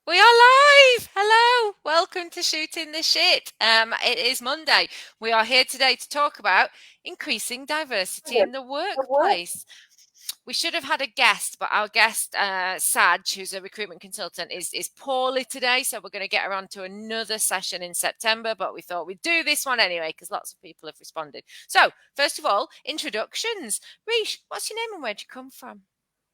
We are live. Hello. Welcome to Shooting the Shit. It is Monday. We are here today to talk about increasing diversity in the workplace. We should have had a guest, but our guest, Saj, who's a recruitment consultant, is poorly today. So we're going to get her on to another session in September. But we thought we'd do this one anyway because lots of people have responded. So first of all, introductions. Rish, what's your name and where'd you come from?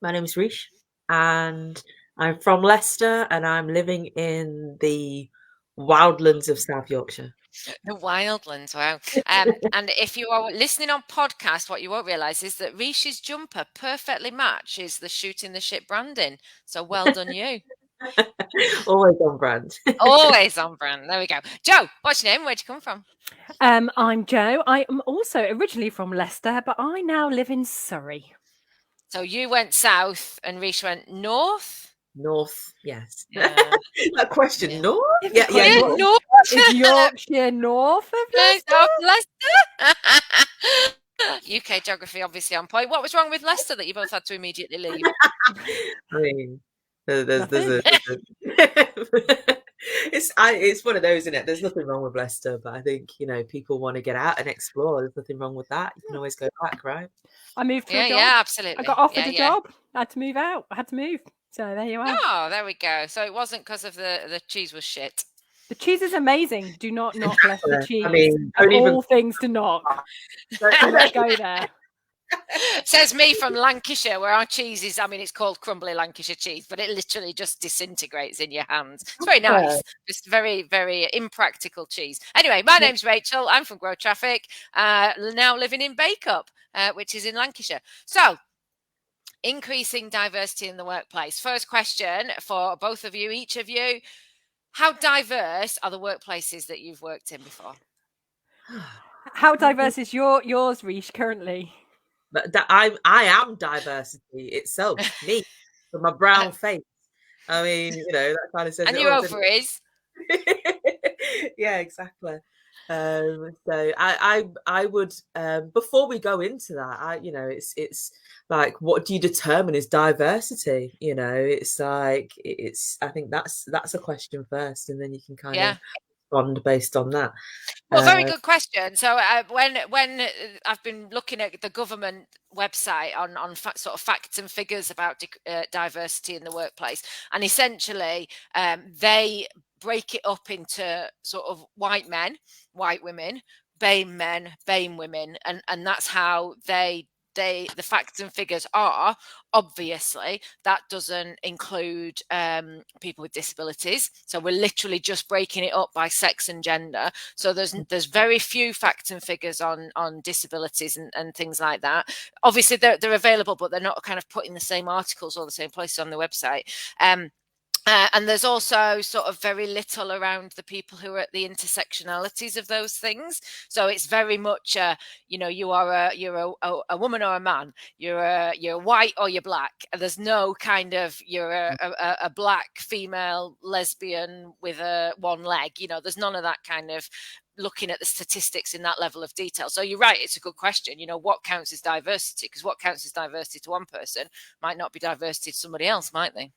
My name is Rish, and I'm from Leicester, and I'm living in the wildlands of South Yorkshire. The Wildlands, wow. And if you are listening on podcast, what you won't realise is that Rish's jumper perfectly matches the Shooting the Shit branding. So well done you. Always on brand. Always on brand. There we go. Joe, what's your name? Where'd you come from? I'm Joe. I am also originally from Leicester, but I now live in Surrey. So you went south and Rish went north? North, yes. Yeah. That question, Yeah. north? Yeah, north. Is Yorkshire north of Leicester? North Leicester. UK geography obviously on point. What was wrong with Leicester that you both had to immediately leave? I mean, it's one of those, isn't it? There's nothing wrong with Leicester, but I think, people want to get out and explore. There's nothing wrong with that. You can always go back, right? I moved to a job. Yeah, absolutely. I got offered a job. I had to move out. I had to move. So there you are. Oh, there we go. So it wasn't because of the cheese was shit. The cheese is amazing. Do not knock Leicester cheese. I mean, all things to knock. Don't go there. Says me from Lancashire, where our cheese is, it's called crumbly Lancashire cheese, but it literally just disintegrates in your hands. It's very nice. Just very, very impractical cheese. Anyway, my name's Rachel. I'm from Grow Traffic, now living in Bacup, which is in Lancashire. So, increasing diversity in the workplace. First question for both of you, each of you. How diverse are the workplaces that you've worked in before? How diverse is yours, Rish, currently? I am diversity itself, me, with my brown face. I mean, that kind of says. And your ovaries. Yeah, exactly. So I would before we go into that, it's like, what do you determine as diversity? It's like I think that's a question first, and then you can kind of respond based on that. Well, very good question. So when I've been looking at the government website on sort of facts and figures about diversity in the workplace, and essentially they break it up into sort of white men, white women, BAME men, BAME women, and that's how the facts and figures are. Obviously, that doesn't include people with disabilities. So we're literally just breaking it up by sex and gender. So there's very few facts and figures on disabilities and things like that. Obviously, they're available, but they're not kind of put in the same articles or the same places on the website. And there's also sort of very little around the people who are at the intersectionalities of those things. So it's very much, you're a woman or a man, you're white or you're black. There's no kind of you're a black female lesbian with one leg. There's none of that kind of looking at the statistics in that level of detail. So you're right, it's a good question. What counts as diversity? Because what counts as diversity to one person might not be diversity to somebody else, might they?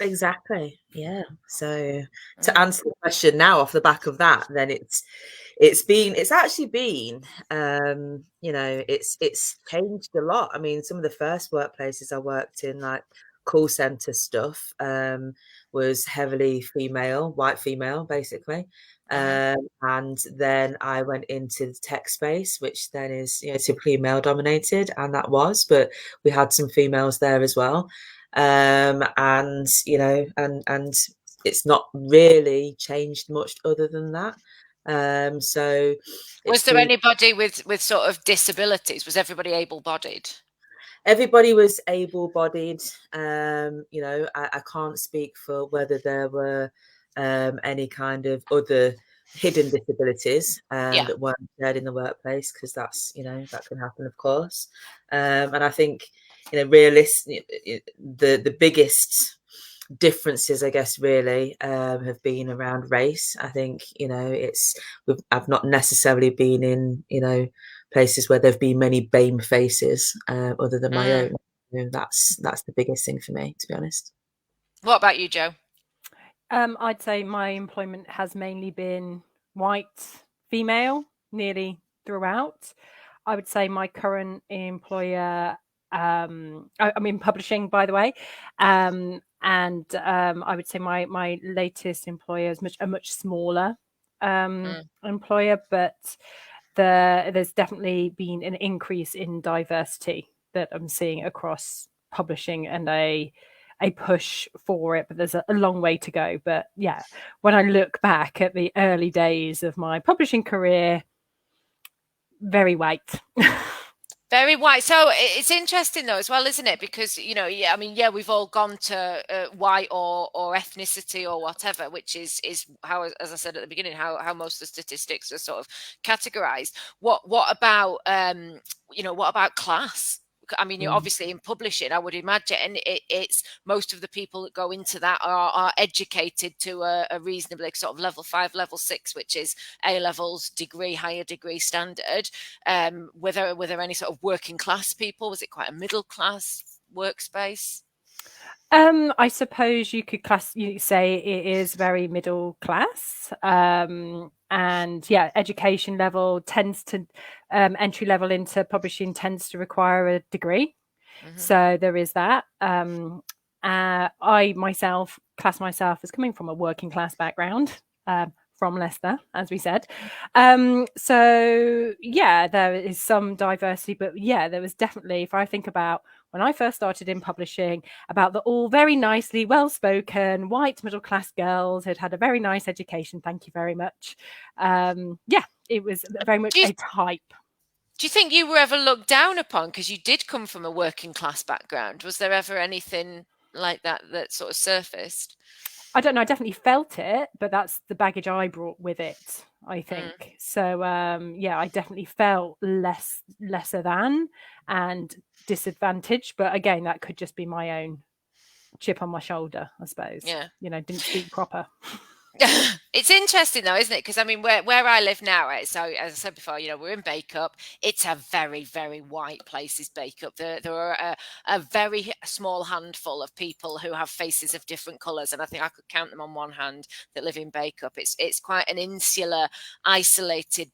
Exactly. Yeah. So to answer the question now off the back of that, then it's actually been it's changed a lot. I mean, some of the first workplaces I worked in, like call center stuff, was heavily female, white female, basically. And then I went into the tech space, which then is typically male dominated, and that was, but we had some females there as well. And it's not really changed much other than that. So was there anybody with sort of disabilities? Was everybody able-bodied? Everybody was able-bodied. I can't speak for whether there were any kind of other hidden disabilities that weren't shared in the workplace, because that's that can happen, of course. And I think realistic, the biggest differences, I guess, really have been around race. I think I've not necessarily been in places where there've been many BAME faces other than my own. That's the biggest thing for me, to be honest. What about you, Joe? I'd say my employment has mainly been white, female, nearly throughout. I would say my current employer, I'm in publishing, by the way, and I would say my latest employer is a much smaller employer, but there's definitely been an increase in diversity that I'm seeing across publishing, and a push for it, but there's a long way to go. But yeah, when I look back at the early days of my publishing career, very white. Very white. So it's interesting though as well, isn't it? Because, I mean, yeah, we've all gone to white or ethnicity or whatever, which is how, as I said at the beginning, how most of the statistics are sort of categorized. What about what about class? I mean, you're obviously in publishing, I would imagine it's most of the people that go into that are educated to a reasonably sort of level 5, level 6, which is A levels, degree, higher degree standard. Were there any sort of working class people? Was it quite a middle class workspace? I suppose you could say it is very middle class. And yeah, education level tends to entry level into publishing tends to require a degree. So there is that. I myself class myself as coming from a working class background, from Leicester, as we said. So yeah, there is some diversity, but yeah, there was definitely, if I think about when I first started in publishing, about the all very nicely well-spoken white middle-class girls who'd had a very nice education. Thank you very much. Yeah, it was very much a type. Do you think you were ever looked down upon because you did come from a working class background? Was there ever anything like that sort of surfaced? I don't know. I definitely felt it, but that's the baggage I brought with it, I think. So yeah, I definitely felt lesser than and disadvantaged. But again, that could just be my own chip on my shoulder, I suppose. Yeah. Didn't speak proper. It's interesting though, isn't it? Because I mean, where I live now, right? So as I said before, we're in Bacup. It's a very, very white place, is Bacup. There are a very small handful of people who have faces of different colours, and I think I could count them on one hand that live in Bacup. It's quite an insular, isolated,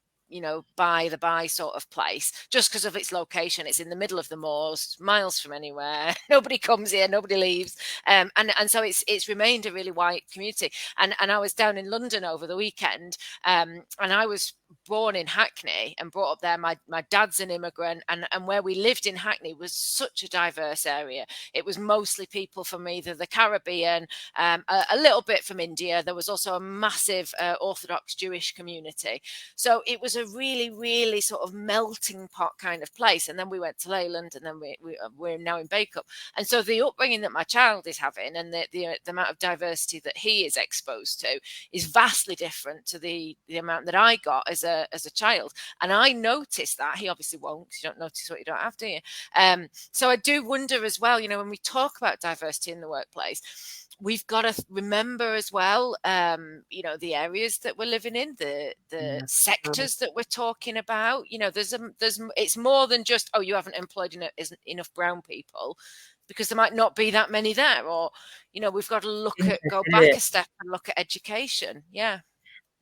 by sort of place, just because of its location. It's in the middle of the moors, miles from anywhere. Nobody comes here, nobody leaves, and so it's remained a really white community. And I was down in London over the weekend, and I was born in Hackney and brought up there. My dad's an immigrant, and where we lived in Hackney was such a diverse area. It was mostly people from either the Caribbean, a little bit from India. There was also a massive Orthodox Jewish community. So it was a really, really sort of melting pot kind of place. And then we went to Leyland, and then we're now in Bacup. And so the upbringing that my child is having, and the amount of diversity that he is exposed to, is vastly different to the amount that I got as a child. And I noticed that. He obviously won't, because you don't notice what you don't have, do you? So I do wonder as well, when we talk about diversity in the workplace, we've got to remember as well, the areas that we're living in, the sectors that we're talking about. It's more than just, you haven't employed enough brown people, because there might not be that many there. Or, we've got to go back a step and look at education. Yeah.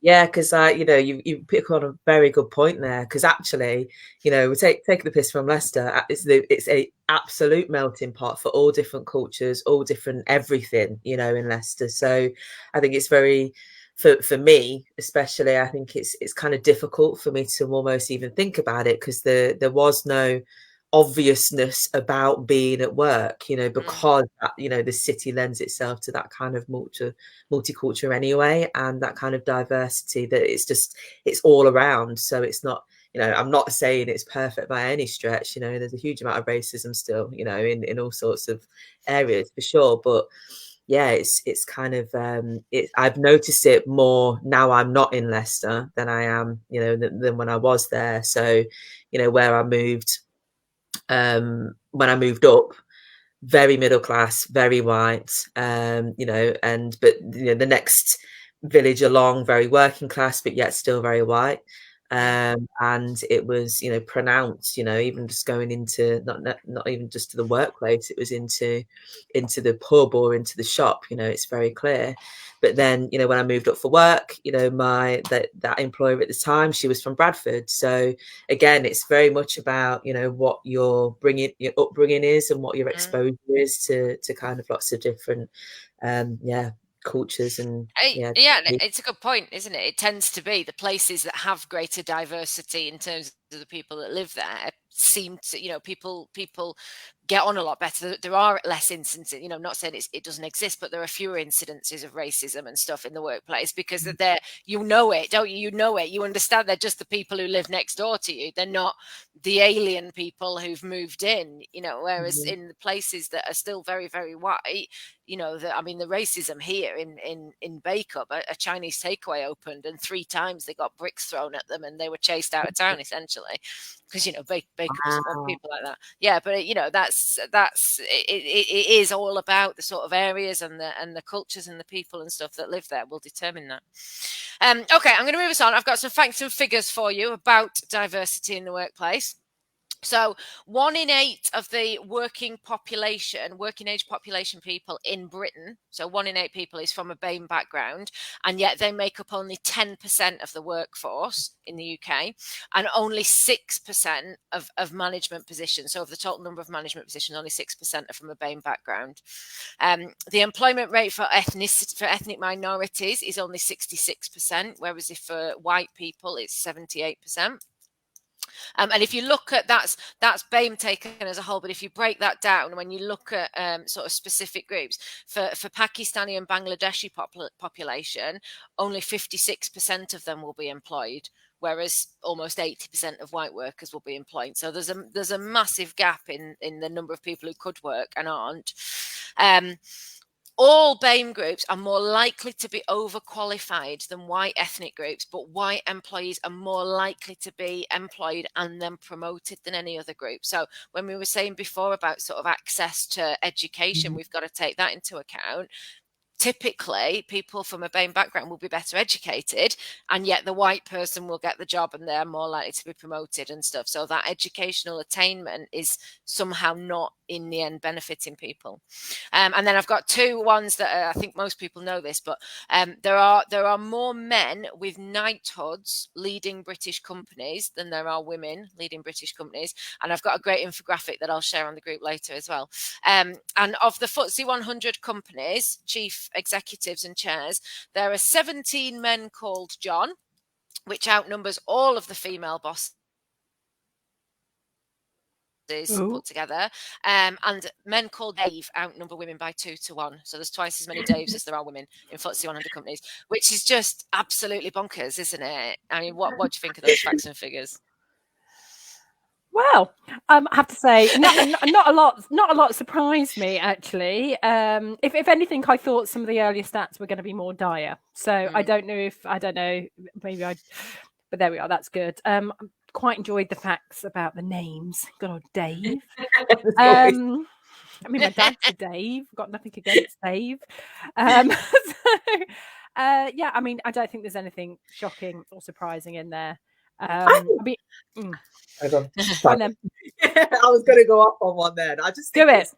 Yeah, because you pick on a very good point there. Because actually, we take the piss from Leicester. It's a absolute melting pot for all different cultures, all different everything, in Leicester. So I think it's very, for me especially, I think it's kind of difficult for me to almost even think about it, because there was no obviousness about being at work, because the city lends itself to that kind of multicultural anyway, and that kind of diversity, that it's all around. So it's not, I'm not saying it's perfect by any stretch. There's a huge amount of racism still, in all sorts of areas for sure. But yeah, it's kind of I've noticed it more now I'm not in Leicester than I am, than when I was there. So, where I moved, when I moved up, very middle class, very white, but the next village along, very working class, but yet still very white. and it was, you know, pronounced, you know, even just going into not even just to the workplace, it was into the pub or into the shop, you know, it's very clear. But then, you know, when I moved up for work, you know, that employer at the time, she was from Bradford. So again, it's very much about, you know, what your upbringing is and what your exposure is to kind of lots of different cultures and it's a good point, isn't it? It tends to be the places that have greater diversity in terms of the people that live there seem to, you know, people get on a lot better. There are less instances, you know, not saying it doesn't exist, but there are fewer incidences of racism and stuff in the workplace because they're there. You know it, don't you? You know it. You understand they're just the people who live next door to you. They're not the alien people who've moved in, you know, whereas in the places that are still very, very white, you know, the racism here in Bacup, a Chinese takeaway opened and 3 times they got bricks thrown at them and they were chased out of town essentially because, you know, Bacup doesn't want people like that. Yeah, but you know, it is all about the sort of areas and the cultures and the people and stuff that live there will determine that. Okay, I'm going to move us on. I've got some facts and figures for you about diversity in the workplace. So 1 in 8 of the working age population people in Britain, so 1 in 8 people is from a BAME background, and yet they make up only 10% of the workforce in the UK and only 6% of management positions. So of the total number of management positions, only 6% are from a BAME background. The employment rate for ethnic minorities is only 66%, whereas if for white people, it's 78%. And if you look at that's BAME taken as a whole, but if you break that down, when you look at sort of specific groups, for Pakistani and Bangladeshi population, only 56% of them will be employed, whereas almost 80% of white workers will be employed. So there's a massive gap in the number of people who could work and aren't. All BAME groups are more likely to be overqualified than white ethnic groups, but white employees are more likely to be employed and then promoted than any other group. So when we were saying before about sort of access to education, we've got to take that into account. Typically, people from a BAME background will be better educated, and yet the white person will get the job and they're more likely to be promoted and stuff. So that educational attainment is somehow not in the end benefiting people. And then I've got 2 ones that I think most people know this, but there are more men with knighthoods leading British companies than there are women leading British companies. And I've got a great infographic that I'll share on the group later as well. And of the FTSE 100 companies, chief executives and chairs, there are 17 men called John, which outnumbers all of the female bosses put together, and men called Dave outnumber women by 2 to 1. So there's twice as many Daves as there are women in FTSE 100 companies, which is just absolutely bonkers, isn't it? I mean, what do you think of those facts and figures? Well, I have to say, not a lot surprised me actually. If anything, I thought some of the earlier stats were going to be more dire. So I don't know, but there we are. That's good. Quite enjoyed the facts about the names. Good old Dave. I mean, my dad's a Dave. Got nothing against Dave. Yeah, I mean, I don't think there's anything shocking or surprising in there. I mean, I was going to go off on one then. I just think do it.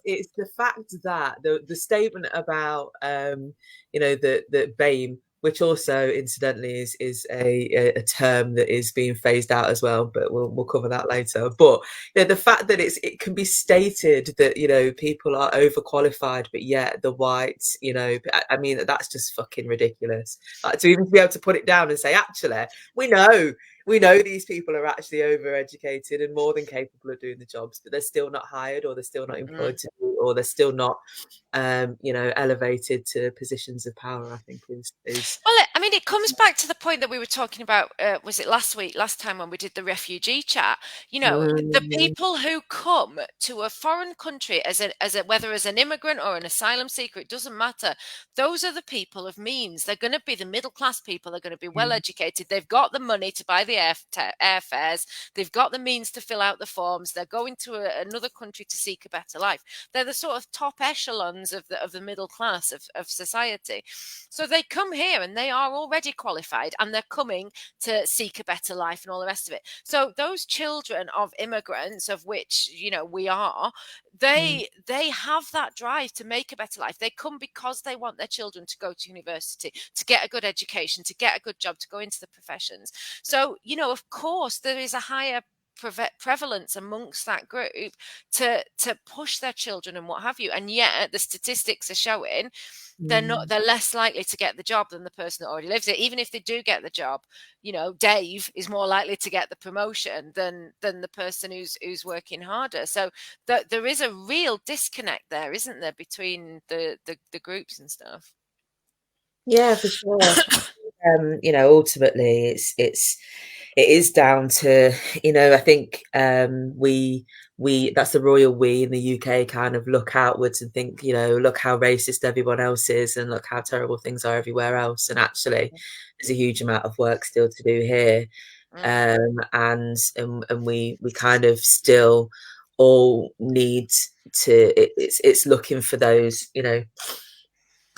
It's the fact that the statement about you know, the BAME, which also incidentally is a term that is being phased out as well, but we'll cover that later. But you know, the fact that it can be stated that, you know, people are overqualified, but yet the whites, you know, I mean, that's just fucking ridiculous. Like, to even be able to put it down and say, actually, we know these people are actually overeducated and more than capable of doing the jobs, but they're still not hired, or they're still not employed to do, or they're still not you know, elevated to positions of power, I think is well, I mean, it comes back to the point that we were talking about, was it last time when we did the refugee chat? You know, the people who come to a foreign country as a whether as an immigrant or an asylum seeker, it doesn't matter. Those are the people of means. They're going to be the middle class people. They're going to be well educated. They've got the money to buy the airfares. They've got the means to fill out the forms. They're going to another country to seek a better life. They're the sort of top echelons of the middle class of society. So they come here and they are already qualified, and they're coming to seek a better life and all the rest of it. So those children of immigrants, of which, you know, we are, they have that drive to make a better life. They come because they want their children to go to university, to get a good education, to get a good job, to go into the professions. So, you know, of course, there is a higher prevalence amongst that group to push their children and what have you. And yet the statistics are showing they're less likely to get the job than the person that already lives it. Even if they do get the job, you know, Dave is more likely to get the promotion than the person who's working harder. So there is a real disconnect there, isn't there, between the groups and stuff? Yeah, for sure. You know, ultimately it is down to, you know, I think we that's the royal we in the UK kind of look outwards and think, you know, look how racist everyone else is and look how terrible things are everywhere else. And actually there's a huge amount of work still to do here. And we kind of still all need to, it's looking for those, you know,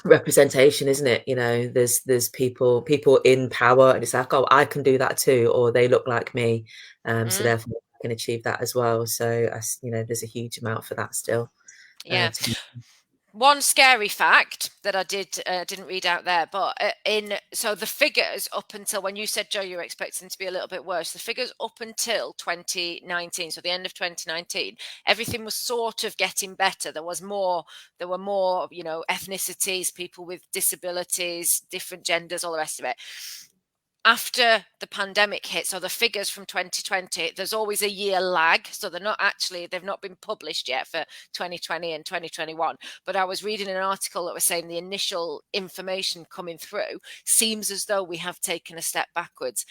representation, isn't it? You know, there's people in power, and it's like, oh, I can do that too, or they look like me, so therefore I can achieve that as well. So you know, there's a huge amount for that still. One scary fact that I didn't read out there, but so the figures up until when you said, Joe, you're expecting to be a little bit worse, the figures up until 2019, so the end of 2019, everything was sort of getting better. There were more, you know, ethnicities, people with disabilities, different genders, all the rest of it. After the pandemic hit, so the figures from 2020, there's always a year lag. So they've not been published yet for 2020 and 2021. But I was reading an article that was saying the initial information coming through seems as though we have taken a step backwards.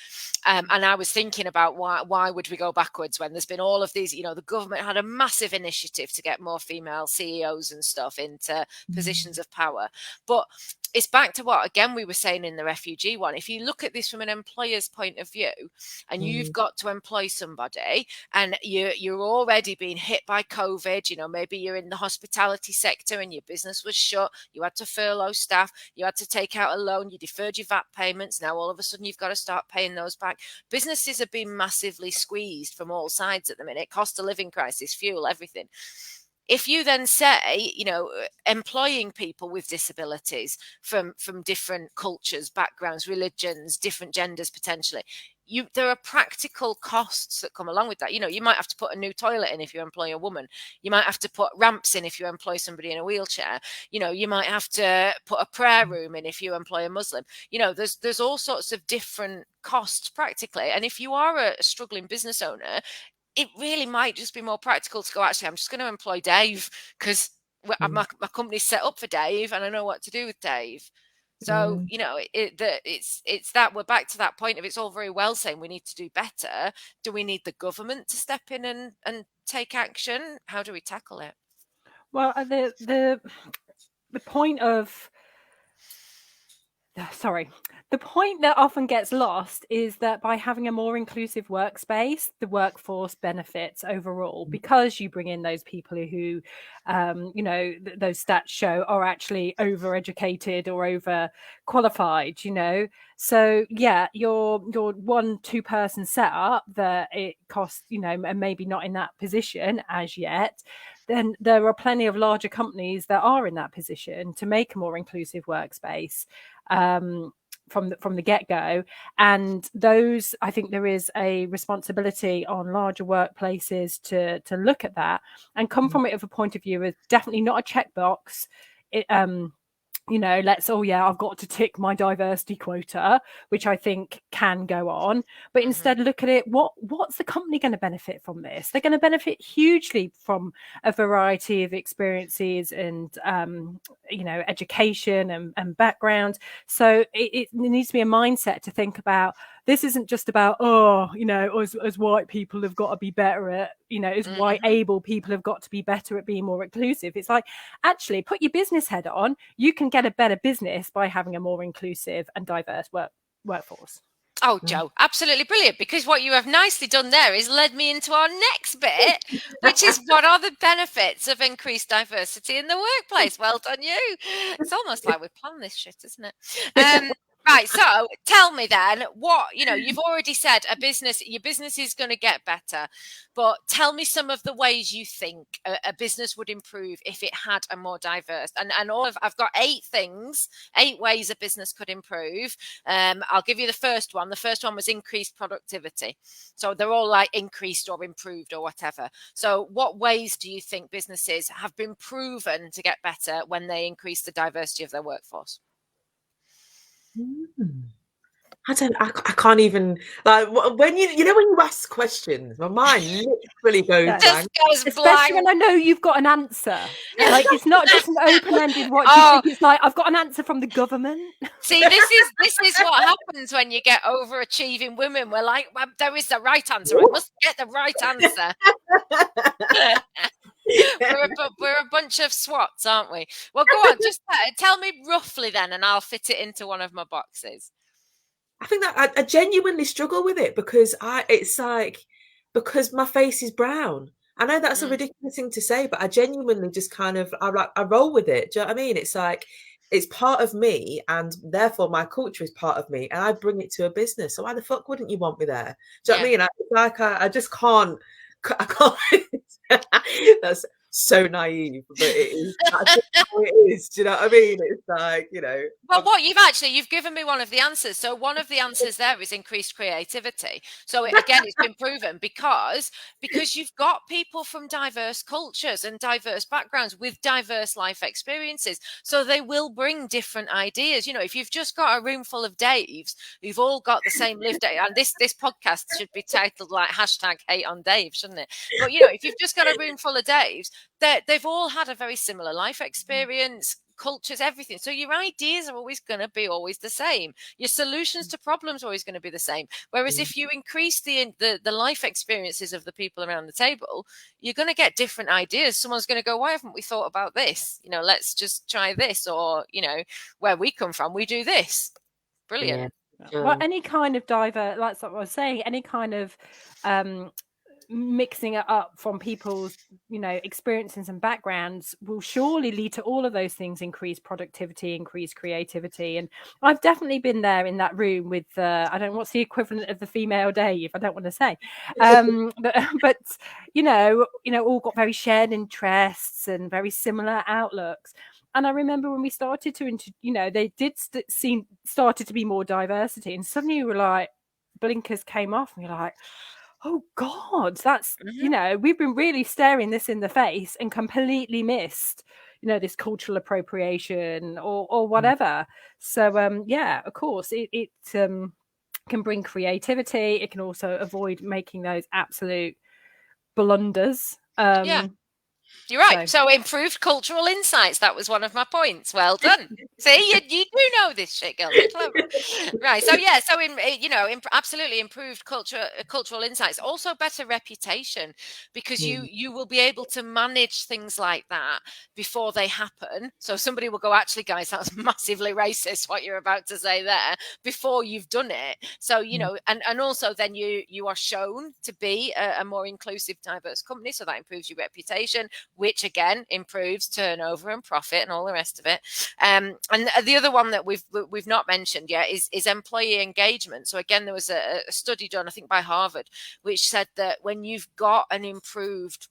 And I was thinking about why would we go backwards when there's been all of these, you know, the government had a massive initiative to get more female CEOs and stuff into positions of power. But it's back to what, again, we were saying in the refugee one. If you look at this from an employer's point of view and you've got to employ somebody and you're already being hit by COVID, you know, maybe you're in the hospitality sector and your business was shut, you had to furlough staff, you had to take out a loan, you deferred your VAT payments, now all of a sudden you've got to start paying those back. Businesses have been massively squeezed from all sides at the minute, cost of living crisis, fuel, everything. If you then say, you know, employing people with disabilities from different cultures, backgrounds, religions, different genders potentially, there are practical costs that come along with that. You know, you might have to put a new toilet in if you employ a woman. You might have to put ramps in if you employ somebody in a wheelchair. You know, you might have to put a prayer room in if you employ a Muslim. You know, there's all sorts of different costs practically. And if you are a struggling business owner, it really might just be more practical to go, actually, I'm just going to employ Dave because my company's set up for Dave and I know what to do with Dave. So, you know, it's that we're back to that point of it's all very well saying we need to do better. Do we need the government to step in and take action? How do we tackle it? Well, the point of the point that often gets lost is that by having a more inclusive workspace, the workforce benefits overall because you bring in those people who, you know, those stats show are actually overeducated or overqualified, you know. So yeah, your 1-2 person setup that it costs, you know, and maybe not in that position as yet, then there are plenty of larger companies that are in that position to make a more inclusive workspace from the get-go. And those, I think there is a responsibility on larger workplaces to look at that and come from it of a point of view of definitely not a checkbox. You know, I've got to tick my diversity quota, which I think can go on. But instead look at it, what's the company going to benefit from this? They're going to benefit hugely from a variety of experiences and, you know, education and background. So it needs to be a mindset to think about, this isn't just about, you know, as white people have got to be better at, you know, as white able people have got to be better at being more inclusive. It's like, actually put your business head on. You can get a better business by having a more inclusive and diverse workforce. Oh, Jo, absolutely brilliant, because what you have nicely done there is led me into our next bit, which is what are the benefits of increased diversity in the workplace? Well done, you. It's almost like we planned this shit, isn't it? Right, so tell me then, what, you've already said your business is going to get better, but tell me some of the ways you think a business would improve if it had a more diverse, and I've got 8 ways a business could improve. I'll give you the first one. The first one was increased productivity. So they're all like increased or improved or whatever. So what ways do you think businesses have been proven to get better when they increase the diversity of their workforce? I can't even, like, when when you ask questions, my mind literally goes blank. Especially when I know you've got an answer. Like, it's not just an open-ended what do you think. It's like, I've got an answer from the government. See, this is what happens when you get overachieving women. We're like, well, there is the right answer. I must get the right answer. We're a bunch of swats, aren't we? Well, go on, just tell me roughly then, and I'll fit it into one of my boxes. I think that I genuinely struggle with it, because it's like, because my face is brown. I know that's a ridiculous thing to say, but I genuinely just kind of, I roll with it. Do you know what I mean? It's like, it's part of me, and therefore my culture is part of me, and I bring it to a business. So why the fuck wouldn't you want me there? Do you know what I mean? I just can't. I can't. That's so naive, but it is. That's how it is. Do you know what I mean? It's like, Well, you've given me one of the answers. So one of the answers there is increased creativity. So again, it's been proven because you've got people from diverse cultures and diverse backgrounds with diverse life experiences. So they will bring different ideas. If you've just got a room full of Daves who've all got the same lived, and this podcast should be titled like #HateOnDave, shouldn't it? But if you've just got a room full of Daves, they've all had a very similar life experience, cultures, everything. So your ideas are always going to be always the same. Your solutions to problems are always going to be the same. Whereas if you increase the life experiences of the people around the table, you're going to get different ideas. Someone's going to go, why haven't we thought about this? Let's just try this. Or, where we come from, we do this. Brilliant. Yeah. Well, any kind of like I was saying, any kind of mixing it up from people's experiences and backgrounds will surely lead to all of those things: increased productivity, increased creativity. And I've definitely been there in that room with I don't know what's the equivalent of the female Dave, I don't want to say, but all got very shared interests and very similar outlooks. And I remember when we started to they did started to be more diversity, and suddenly you were like, blinkers came off and you're like, oh God, that's, we've been really staring this in the face and completely missed, this cultural appropriation or whatever. So, of course, it can bring creativity. It can also avoid making those absolute blunders. You're right. So improved cultural insights. That was one of my points. Well done. See, you do know this shit, girl. You're clever. Right. So absolutely improved cultural insights. Also better reputation, because you will be able to manage things like that before they happen. So somebody will go, actually, guys, that's massively racist what you're about to say there, before you've done it. So and also then you are shown to be a more inclusive, diverse company. So that improves your reputation, which again improves turnover and profit and all the rest of it. And the other one that we've not mentioned yet is employee engagement. So again, there was a study done, I think by Harvard, which said that when you've got an improved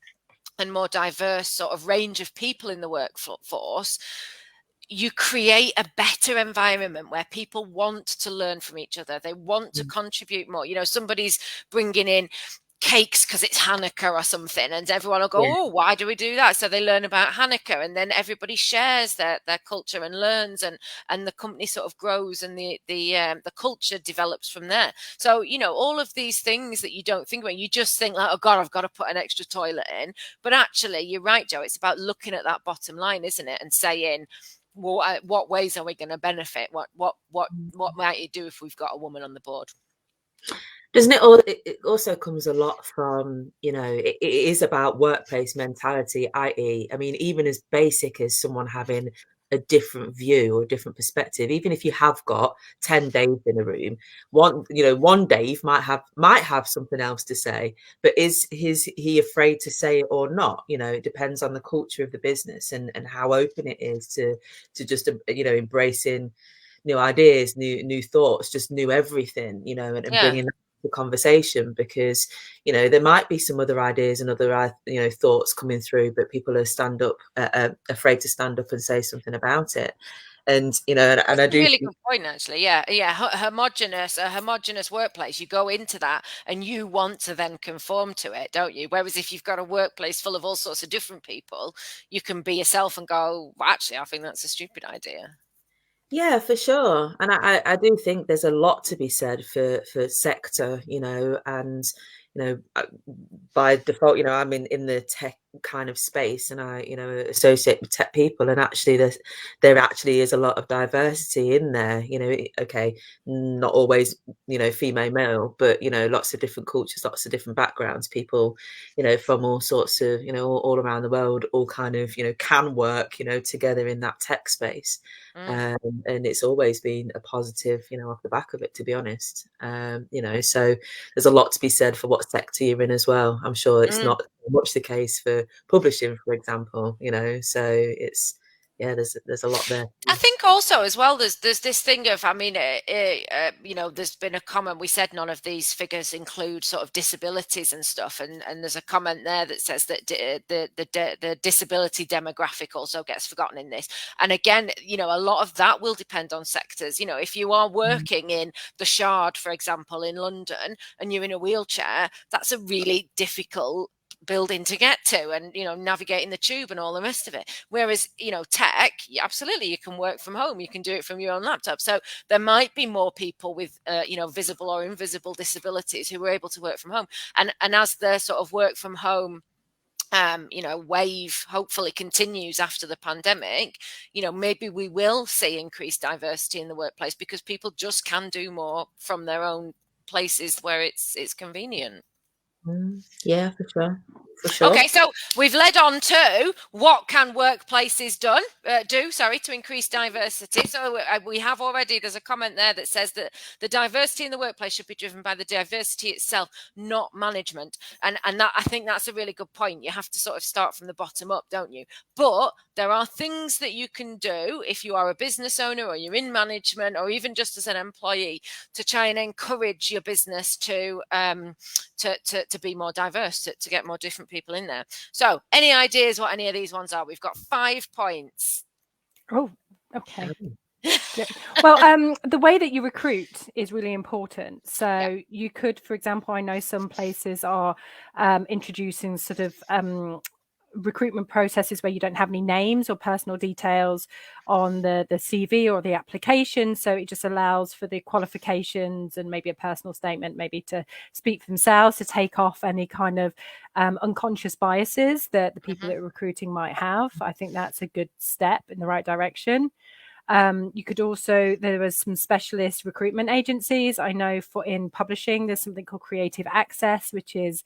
and more diverse sort of range of people in the workforce, you create a better environment where people want to learn from each other. They want to contribute more. Somebody's bringing in cakes because it's Hanukkah or something, and everyone will go, oh, why do we do that? So they learn about Hanukkah, and then everybody shares their culture and learns, and the company sort of grows, and the culture develops from there. So all of these things that you don't think about, you just think like, oh God, I've got to put an extra toilet in. But actually, you're right, Jo, it's about looking at that bottom line, isn't it, and saying, well, what ways are we going to benefit? What might you do if we've got a woman on the board? Doesn't it also comes a lot from, it is about workplace mentality, i.e., I mean, even as basic as someone having a different view or a different perspective. Even if you have got 10 Daves in a room, one Dave might have something else to say, but is he afraid to say it or not? It depends on the culture of the business and how open it is to just embracing new ideas, new thoughts, just new everything, and bringing the conversation, because there might be some other ideas and other thoughts coming through, but people are afraid to stand up and say something about it. And and I do really good point, actually. A homogenous workplace, you go into that and you want to then conform to it, don't you? Whereas if you've got a workplace full of all sorts of different people, you can be yourself and go, well, actually, I think that's a stupid idea. Yeah, for sure. And I do think there's a lot to be said for sector, and by default, I'm in the tech kind of space, and I associate with tech people, and actually there actually is a lot of diversity in there. Okay, not always female, male, but lots of different cultures, lots of different backgrounds, people from all sorts of all around the world, all kind of can work together in that tech space. And it's always been a positive off the back of it, to be honest. So there's a lot to be said for what sector you're in as well. I'm sure it's not much the case for publishing, for example, so it's there's a lot there. I think also as well, there's this thing of, I mean, there's been a comment, we said none of these figures include sort of disabilities and stuff, and there's a comment there that says that the disability demographic also gets forgotten in this. And again, a lot of that will depend on sectors. If you are working in the Shard, for example, in London, and you're in a wheelchair, that's a really difficult building to get to, and navigating the tube and all the rest of it. Whereas tech, absolutely, you can work from home, you can do it from your own laptop. So there might be more people with visible or invisible disabilities who are able to work from home, and as the sort of work from home wave hopefully continues after the pandemic, maybe we will see increased diversity in the workplace, because people just can do more from their own places where it's convenient. Yeah, for sure. For sure. Okay, so we've led on to what can workplaces do to increase diversity. So we have already, there's a comment there that says that the diversity in the workplace should be driven by the diversity itself, not management. And that, I think that's a really good point. You have to sort of start from the bottom up, don't you? But there are things that you can do if you are a business owner, or you're in management, or even just as an employee, to try and encourage your business to be more diverse, to get more different people in there. So any ideas what any of these ones are? We've got 5 points. Oh, okay. Well, the way that you recruit is really important. So you could, for example, I know some places are introducing sort of recruitment processes where you don't have any names or personal details on the CV or the application, so it just allows for the qualifications and maybe a personal statement maybe to speak for themselves, to take off any kind of unconscious biases that the people that are recruiting might have. I think that's a good step in the right direction. You could also, there was some specialist recruitment agencies. I know in publishing, there's something called Creative Access, which is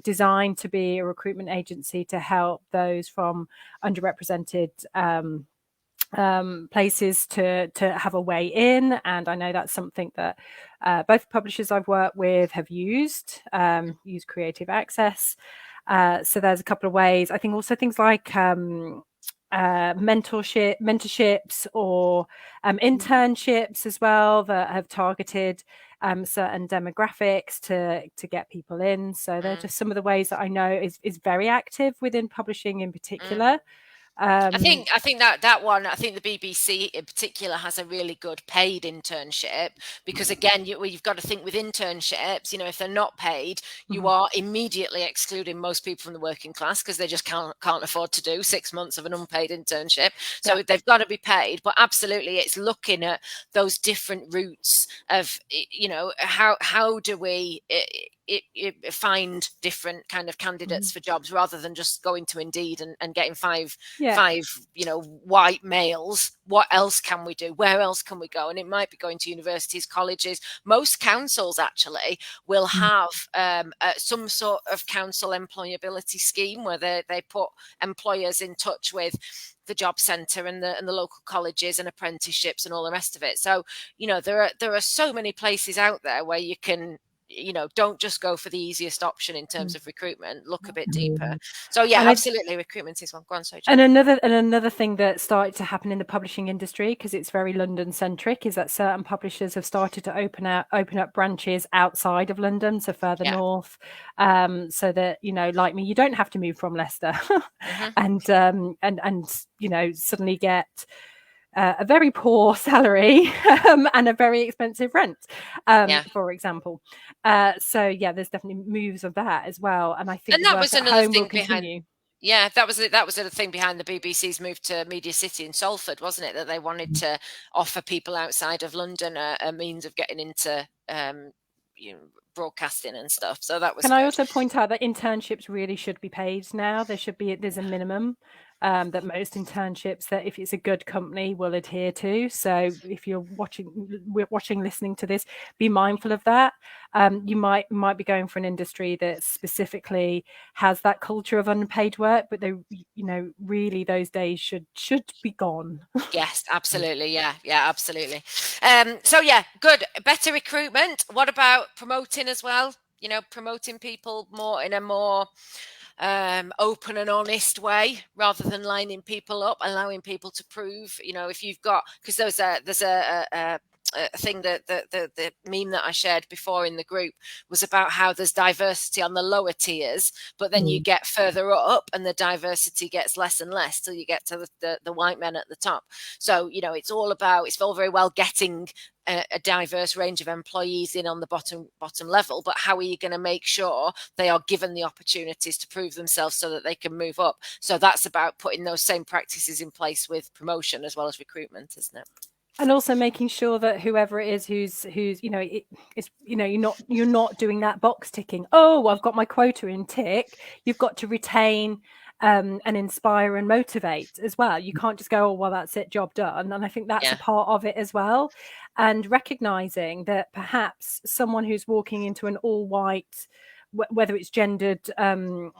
designed to be a recruitment agency to help those from underrepresented places to have a way in. And I know that's something that both publishers I've worked with have used Creative Access. So there's a couple of ways. I think also things like mentorships or internships as well, that have targeted certain demographics to get people in. So they're just some of the ways that I know is very active within publishing in particular. I think that one, I think the BBC in particular has a really good paid internship, because again, you've got to think with internships, if they're not paid, you are immediately excluding most people from the working class, because they just can't afford to do 6 months of an unpaid internship. So they've got to be paid. But absolutely, it's looking at those different routes of, how do we find different kind of candidates for jobs, rather than just going to Indeed and getting five, white males. What else can we do? Where else can we go? And it might be going to universities, colleges. Most councils actually will have some sort of council employability scheme where they put employers in touch with the job centre and the local colleges and apprenticeships and all the rest of it. So, there are so many places out there where you can, don't just go for the easiest option in terms of recruitment, look a bit deeper. So absolutely, recruitment is one. Go on, sorry, and another thing that started to happen in the publishing industry, because it's very London centric, is that certain publishers have started to open up branches outside of London, so further north, so that, like me, you don't have to move from Leicester and suddenly get a very poor salary and a very expensive rent, for example. There's definitely moves of that as well. And I think, and that was another thing behind. Yeah, that was the thing behind the BBC's move to Media City in Salford, wasn't it? That they wanted to offer people outside of London a means of getting into broadcasting and stuff. So that was. Can I also point out that internships really should be paid now? There's a minimum that most internships, that if it's a good company, will adhere to. So if you're listening to this, be mindful of that. You might be going for an industry that specifically has that culture of unpaid work, but they, really those days should be gone. Yes, absolutely. Yeah, absolutely. Good. Better recruitment. What about promoting as well? Promoting people more in a more open and honest way, rather than lining people up, allowing people to prove, if you've got, because there's a thing that the meme that I shared before in the group was about how there's diversity on the lower tiers, but then you get further up and the diversity gets less and less till you get to the white men at the top. So, it's all very well getting a diverse range of employees in on the bottom level, but how are you going to make sure they are given the opportunities to prove themselves so that they can move up? So that's about putting those same practices in place with promotion as well as recruitment, isn't it? And also making sure that whoever it is who's you're not doing that box ticking. Oh, I've got my quota in, tick. You've got to retain and inspire and motivate as well. You can't just go, oh, well, that's it, job done. And I think that's a part of it as well. And recognizing that perhaps someone who's walking into an all white, whether it's gendered, all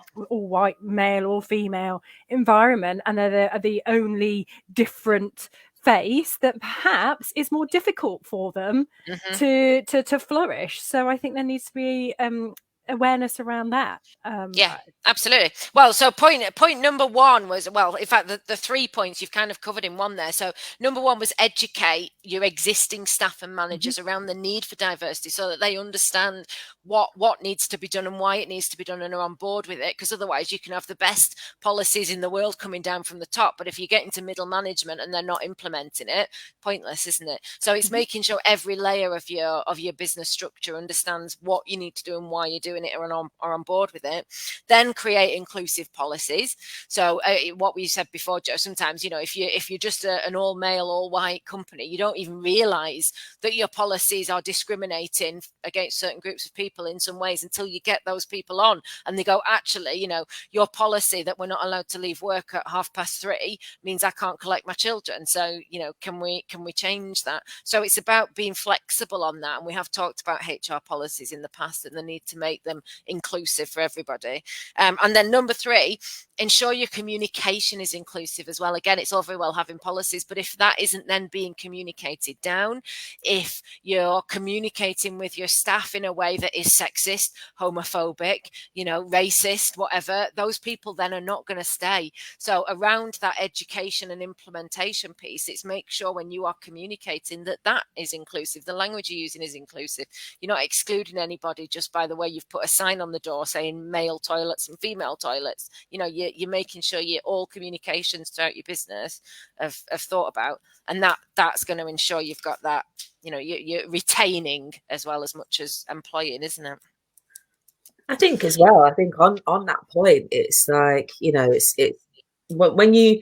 white male or female environment, and they're the only different face, that perhaps is more difficult for them to flourish. So I think there needs to be awareness around that. Absolutely. Well, so point number one was, in fact, the 3 points you've kind of covered in one there. So number one was educate your existing staff and managers around the need for diversity, so that they understand what needs to be done and why it needs to be done and are on board with it. Because otherwise you can have the best policies in the world coming down from the top, but if you get into middle management and they're not implementing it, pointless, isn't it? So it's making sure every layer of your business structure understands what you need to do and why you're doing it, or on board with it. Then create inclusive policies. So what we said before, Joe, sometimes, if you're just an all male, all white company, you don't even realize that your policies are discriminating against certain groups of people in some ways, until you get those people on and they go, actually, your policy that we're not allowed to leave work at 3:30 means I can't collect my children. So, can we change that? So it's about being flexible on that. And we have talked about HR policies in the past and the need to make them inclusive for everybody. And then number 3, ensure your communication is inclusive as well. Again, it's all very well having policies, but if that isn't then being communicated down, if you're communicating with your staff in a way that is sexist, homophobic, racist, whatever, those people then are not going to stay. So around that education and implementation piece, it's make sure when you are communicating that is inclusive. The language you're using is inclusive. You're not excluding anybody just by the way you've put a sign on the door saying male toilets and female toilets. You're making sure all communications throughout your business have thought about, and that's going to ensure you've got that, you're retaining as well as much as employing, isn't it? I think as well, on that point, it's like, when you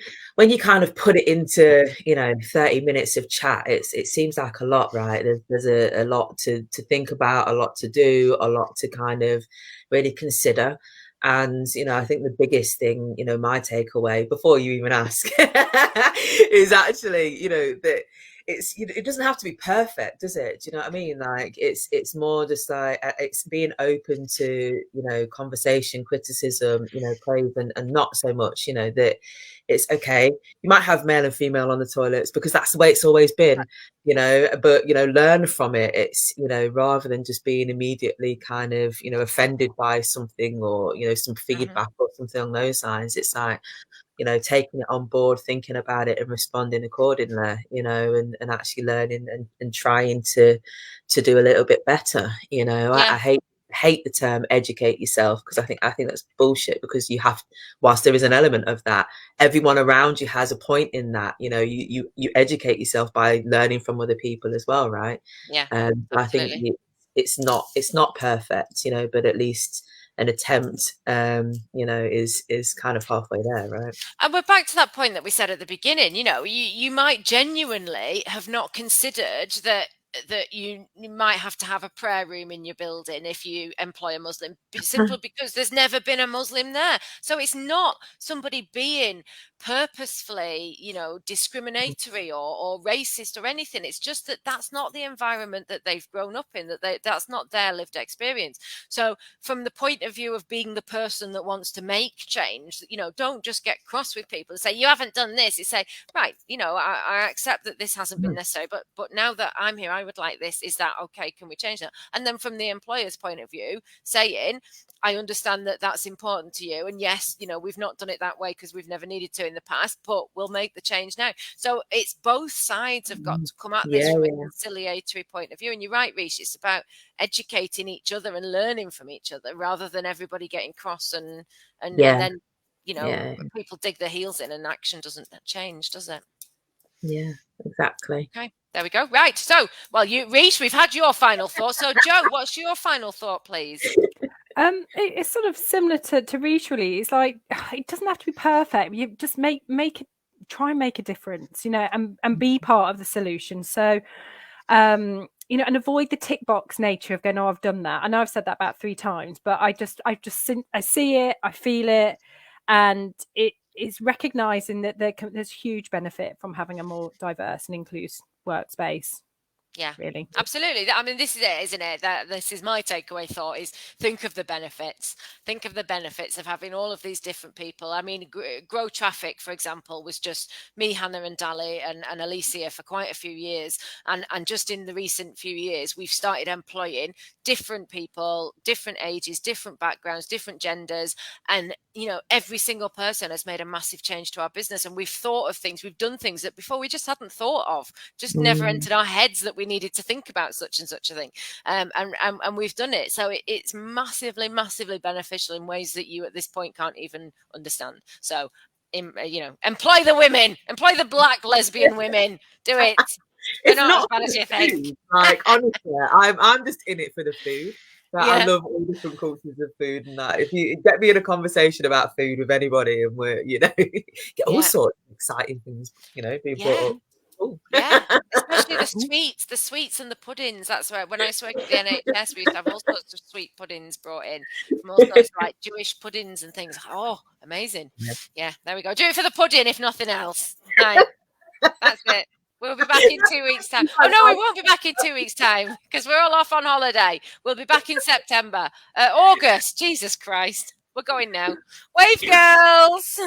kind of put it into 30 minutes of chat, it seems like a lot, right? There's a lot to think about, a lot to do, a lot to kind of really consider. And I think the biggest thing, my takeaway before you even ask is actually that it doesn't have to be perfect, does it? Do you know what I mean? Like it's more just like it's being open to conversation, criticism, praise, and not so much that it's okay. You might have male and female on the toilets because that's the way it's always been, but learn from it. It's rather than just being immediately kind of offended by something or some feedback or something on those lines. It's like taking it on board, thinking about it and responding accordingly, and actually learning and trying to do a little bit better. I hate the term educate yourself because I think that's bullshit, because you have, whilst there is an element of that, everyone around you has a point in that. You educate yourself by learning from other people as well, right? I think it's not perfect, but at least an attempt is kind of halfway there, right? And we're back to that point that we said at the beginning. You might genuinely have not considered that you might have to have a prayer room in your building if you employ a Muslim, simply because there's never been a Muslim there. So it's not somebody being purposefully discriminatory or racist or anything. It's just that that's not the environment that they've grown up in, that's not their lived experience. So from the point of view of being the person that wants to make change, don't just get cross with people and say you haven't done this. You say, right, I accept that this hasn't been necessary, but now that I'm here, I would like this. Is that okay? Can we change that? And then from the employer's point of view, saying, I understand that that's important to you, and yes, we've not done it that way because we've never needed to in the past, but we'll make the change now. So it's both sides have got to come at this from a conciliatory point of view. And you're right, Rish, it's about educating each other and learning from each other rather than everybody getting cross and then people dig their heels in and action doesn't change, does it? Yeah, exactly. Okay, there we go. Right. So, Rish, we've had your final thought. So, Jo, what's your final thought, please? It's sort of similar to Rish, really. It's like, it doesn't have to be perfect. You just try and make a difference, and be part of the solution. So, and avoid the tick box nature of going, oh, I've done that. I know I've said that about 3 times, but I see it, I feel it, and it is recognizing that there's huge benefit from having a more diverse and inclusive workspace. Yeah, really, absolutely. I mean, this is it, isn't it? This is my takeaway thought: is think of the benefits. Think of the benefits of having all of these different people. I mean, Grow Traffic, for example, was just me, Hannah, and Dali, and Alicia for quite a few years. And just in the recent few years, we've started employing different people, different ages, different backgrounds, different genders, and every single person has made a massive change to our business. And we've thought of things, we've done things that before we just hadn't thought of, just never entered our heads that we needed to think about such and such a thing, and we've done it. So it's massively beneficial in ways that you at this point can't even understand. So employ the women, employ the Black lesbian women, do it. It's not as bad as you think. Like, honestly, I'm just in it for the food. I love all different cultures of food, and that if you get me in a conversation about food with anybody, and we're get all sorts of exciting things being brought up. Ooh. Yeah, especially the sweets and the puddings. That's where when I was working at the NHS, we used to have all sorts of sweet puddings brought in from all sorts of like Jewish puddings and things. Oh, amazing! Yeah, there we go. Do it for the pudding, if nothing else. Right. That's it. We'll be back in 2 weeks' time. Oh no, we won't be back in 2 weeks' time because we're all off on holiday. We'll be back in September, August. Jesus Christ, we're going now. Wave girls.